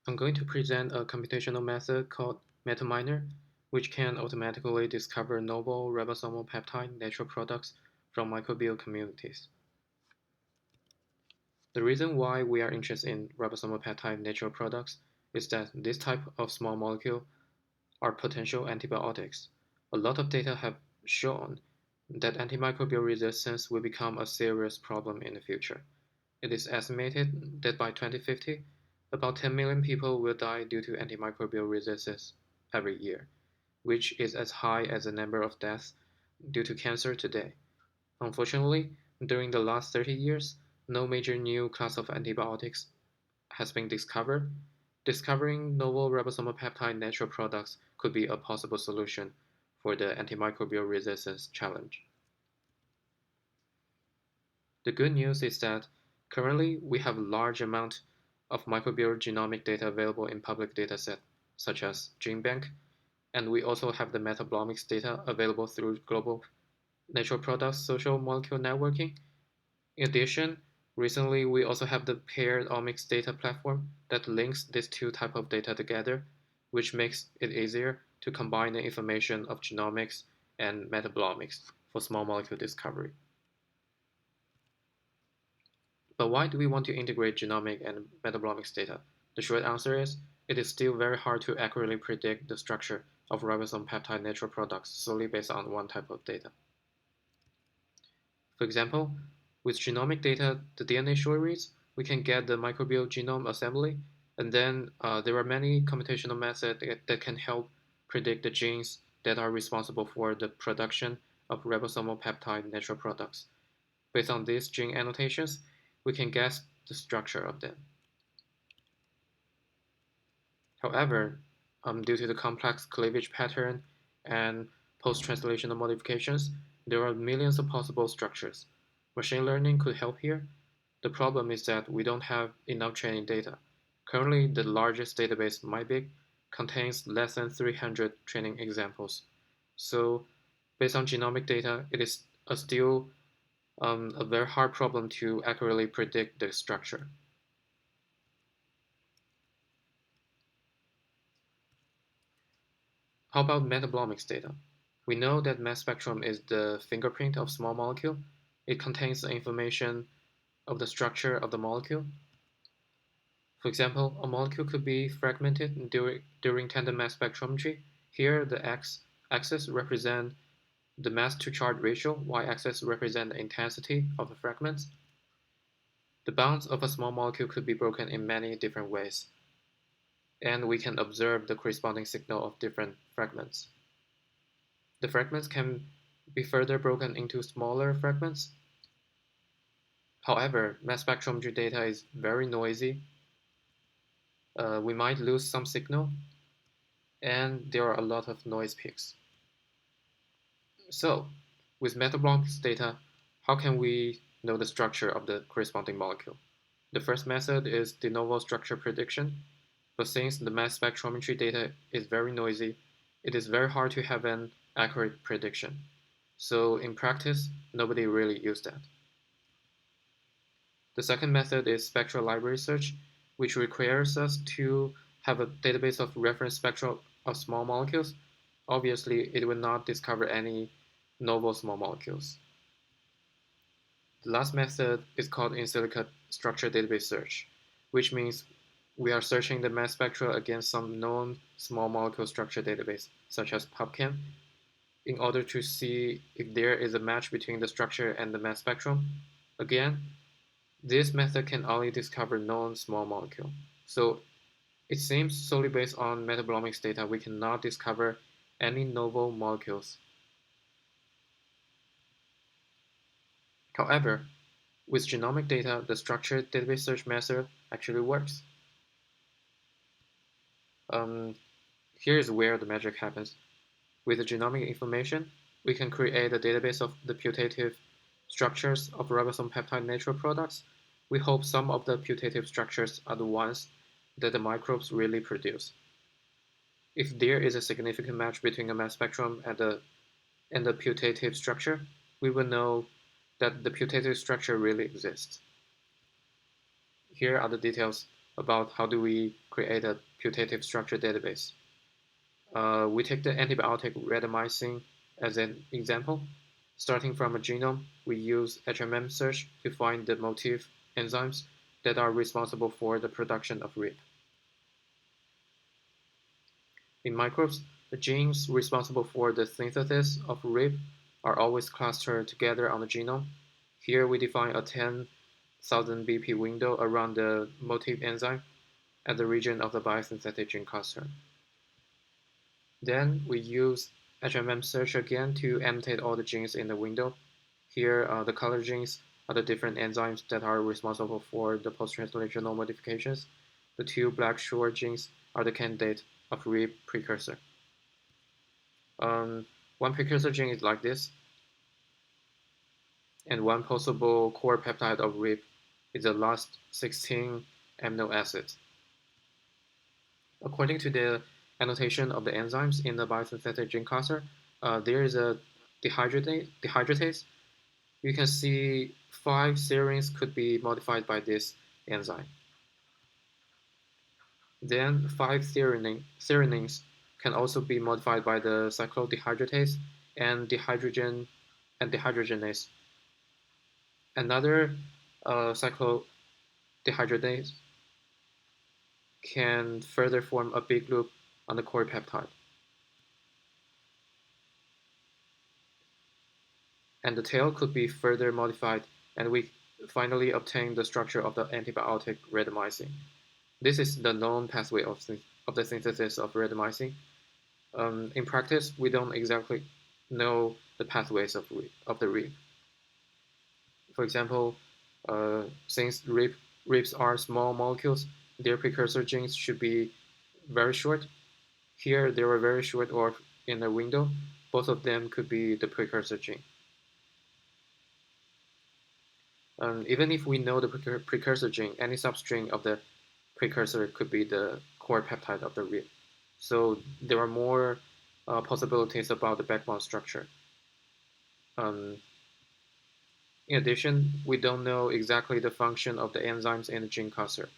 I'm going to present a computational method called MetaMiner, which can automatically discover novel ribosomal peptide natural products from microbial communities. The reason why we are interested in ribosomal peptide natural products is that this type of small molecule are potential antibiotics. A lot of data have shown that antimicrobial resistance will become a serious problem in the future. It is estimated that by 2050, about 10 million people will die due to antimicrobial resistance every year, which is as high as the number of deaths due to cancer today. Unfortunately, during the last 30 years, no major new class of antibiotics has been discovered. Discovering novel ribosomal peptide natural products could be a possible solution for the antimicrobial resistance challenge. The good news is that currently we have a large amount of microbial genomic data available in public datasets such as GenBank, and we also have the metabolomics data available through global natural products social molecule networking. In addition, recently we also have the paired omics data platform that links these two types of data together, which makes it easier to combine the information of genomics and metabolomics for small molecule discovery. But why do we want to integrate genomic and metabolomics data? The short answer is it is still very hard to accurately predict the structure of ribosome peptide natural products solely based on one type of data. For example, with genomic data, the DNA short reads, we can get the microbial genome assembly, and then there are many computational methods that can help predict the genes that are responsible for the production of ribosomal peptide natural products. Based on these gene annotations, we can guess the structure of them. However, due to the complex cleavage pattern and post-translational modifications, there are millions of possible structures. Machine learning could help here. The problem is that we don't have enough training data. Currently, the largest database, MyBig, contains less than 300 training examples. So, based on genomic data, it is still a very hard problem to accurately predict the structure. How about metabolomics data? We know that mass spectrum is the fingerprint of small molecule. It contains the information of the structure of the molecule. For example, a molecule could be fragmented during tandem mass spectrometry. Here, the x-axis represents the mass to charge ratio, y-axis represents the intensity of the fragments. The bonds of a small molecule could be broken in many different ways, and we can observe the corresponding signal of different fragments. The fragments can be further broken into smaller fragments. However, mass spectrometry data is very noisy. We might lose some signal, and there are a lot of noise peaks. So, with metabolomics data, how can we know the structure of the corresponding molecule? The first method is de novo structure prediction, but since the mass spectrometry data is very noisy, it is very hard to have an accurate prediction. So in practice, nobody really used that. The second method is spectral library search, which requires us to have a database of reference spectra of small molecules. Obviously, it will not discover any novel small molecules. The last method is called in silico structure database search, which means we are searching the mass spectra against some known small molecule structure database, such as PubChem, in order to see if there is a match between the structure and the mass spectrum. Again, this method can only discover known small molecule. So it seems solely based on metabolomics data, we cannot discover any novel molecules. However, with genomic data, the structured database search method actually works. Um, Here is where the magic happens. With the genomic information, we can create a database of the putative structures of ribosome peptide natural products. We hope some of the putative structures are the ones that the microbes really produce. If there is a significant match between a mass spectrum and the putative structure, we will know that the putative structure really exists. Here are the details about how do we create a putative structure database. We take the antibiotic redamycin as an example. Starting from a genome, we use HMM search to find the motif enzymes that are responsible for the production of RIB. In microbes, the genes responsible for the synthesis of RIB are always clustered together on the genome. Here we define a 10,000 BP window around the motif enzyme at the region of the biosynthetic gene cluster. Then we use HMM search again to annotate all the genes in the window. Here, the color genes are the different enzymes that are responsible for the post-translational modifications. The two black short genes are the candidate of RIB precursor. One precursor gene is like this, and one possible core peptide of RIB is the last 16 amino acids. According to the annotation of the enzymes in the biosynthetic gene cluster, there is a dehydratase. You can see 5 serines could be modified by this enzyme. Then 5 threonines can also be modified by the cyclodehydratase and dehydrogenase. Another cyclodehydratase can further form a big loop on the core peptide. And the tail could be further modified, and we finally obtain the structure of the antibiotic redamycin. This is the known pathway of the synthesis of redamycin. In practice, we don't exactly know the pathways of the RIB. For example, since RIBs are small molecules, their precursor genes should be very short. Here, they were very short or in a window. Both of them could be the precursor gene. Even if we know the precursor gene, any substring of the precursor could be the core peptide of the RIB. So there are more possibilities about the backbone structure. In addition, we don't know exactly the function of the enzymes in the gene cluster.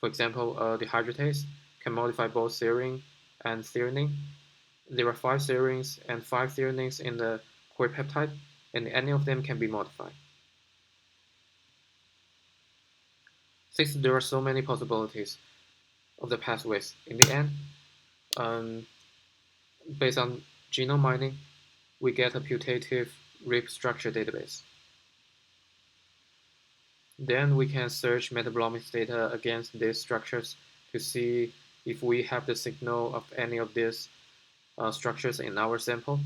For example, the dehydratase can modify both serine and threonine. There are 5 serines and 5 threonines in the core peptide, and any of them can be modified. Since there are so many possibilities of the pathways, in the end, based on genome mining, we get a putative RIB structure database. Then we can search metabolomics data against these structures to see if we have the signal of any of these structures in our sample.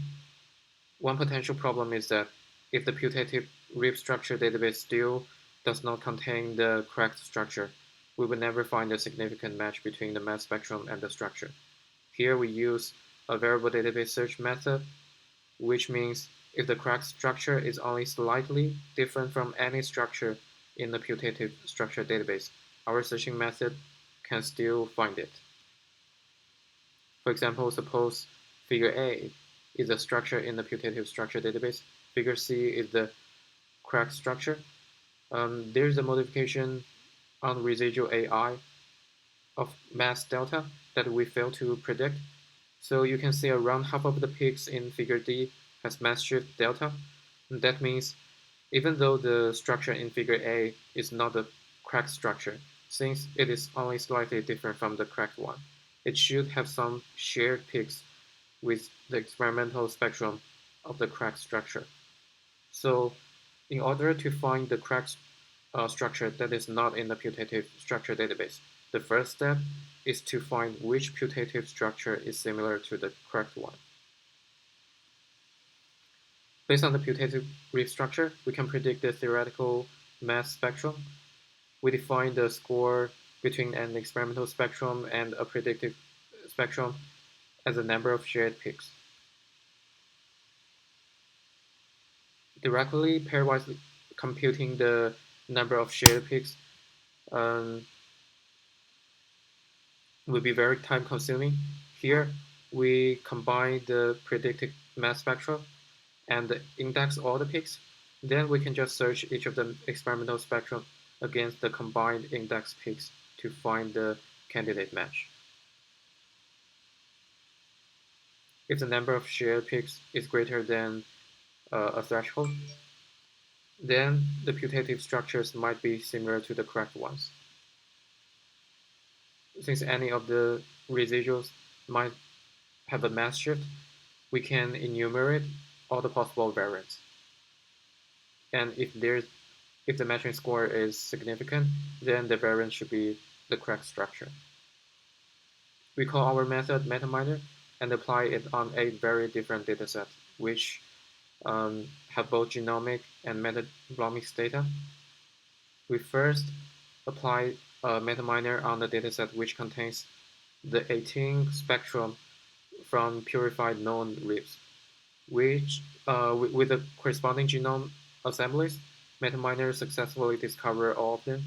One potential problem is that if the putative RIB structure database still does not contain the correct structure, we will never find a significant match between the mass spectrum and the structure. Here we use a variable database search method, which means if the correct structure is only slightly different from any structure in the putative structure database, our searching method can still find it. For example, suppose figure A is a structure in the putative structure database, figure C is the correct structure. There's a modification on residual AI of mass delta that we fail to predict. So you can see around half of the peaks in figure D has mass shift delta. And that means even though the structure in figure A is not the correct structure, since it is only slightly different from the correct one, it should have some shared peaks with the experimental spectrum of the correct structure. So in order to find the correct structure that is not in the putative structure database, the first step is to find which putative structure is similar to the correct one. Based on the putative RIB structure, we can predict the theoretical mass spectrum. We define the score between an experimental spectrum and a predictive spectrum as the number of shared peaks. Directly pairwise computing the number of shared peaks will be very time consuming. Here, we combine the predicted mass spectra and index all the peaks. Then we can just search each of the experimental spectrum against the combined index peaks to find the candidate match. If the number of shared peaks is greater than a threshold, then the putative structures might be similar to the correct ones. Since any of the residuals might have a mass shift, we can enumerate all the possible variants. And if the matching score is significant, then the variant should be the correct structure. We call our method MetaMiner and apply it on 8 very different datasets, which have both genomic and metabolomics data. We first apply MetaMiner on the dataset which contains the 18 spectrum from purified known ribs, which with the corresponding genome assemblies, MetaMiner successfully discovered all of them.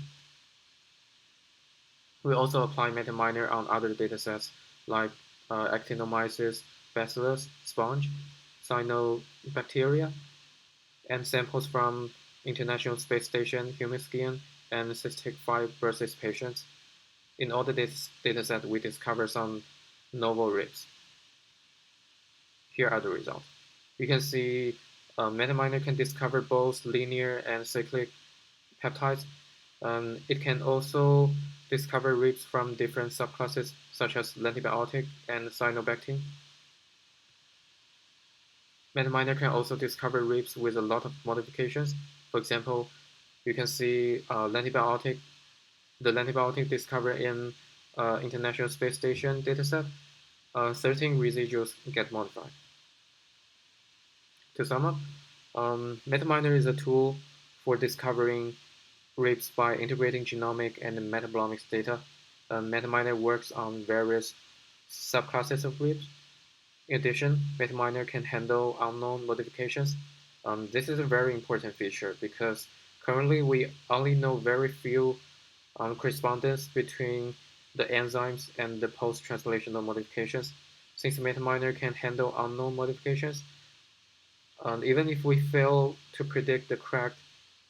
We also apply MetaMiner on other datasets like actinomyces, bacillus, sponge, cyanobacteria, and samples from International Space Station human skin and cystic fibrosis patients. In all the datasets, we discover some novel ribs. Here are the results. You can see MetaMiner can discover both linear and cyclic peptides. It can also discover ribs from different subclasses such as lantibiotic and cyanobactin. MetaMiner can also discover ribs with a lot of modifications. For example, you can see the lantibiotic discovered in International Space Station dataset. 13 residuals get modified. To sum up, MetaMiner is a tool for discovering ribs by integrating genomic and metabolomics data. MetaMiner works on various subclasses of ribs. In addition, MetaMiner can handle unknown modifications. This is a very important feature because currently we only know very few correspondence between the enzymes and the post-translational modifications. Since MetaMiner can handle unknown modifications, even if we fail to predict the correct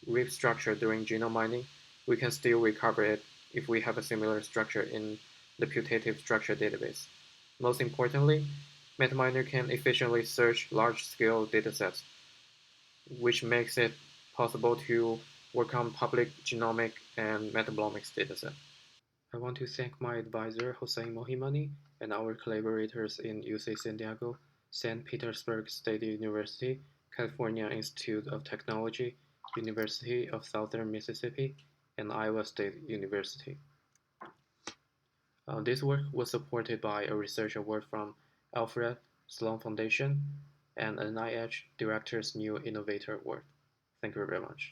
rib structure during genome mining, we can still recover it if we have a similar structure in the putative structure database. Most importantly, MetaMiner can efficiently search large-scale datasets, which makes it possible to work on public genomic and metabolomics datasets. I want to thank my advisor, Hossein Mohimani, and our collaborators in UC San Diego, St. Petersburg State University, California Institute of Technology, University of Southern Mississippi, and Iowa State University. This work was supported by a research award from Alfred Sloan Foundation and an NIH Director's New Innovator Award. Thank you very much.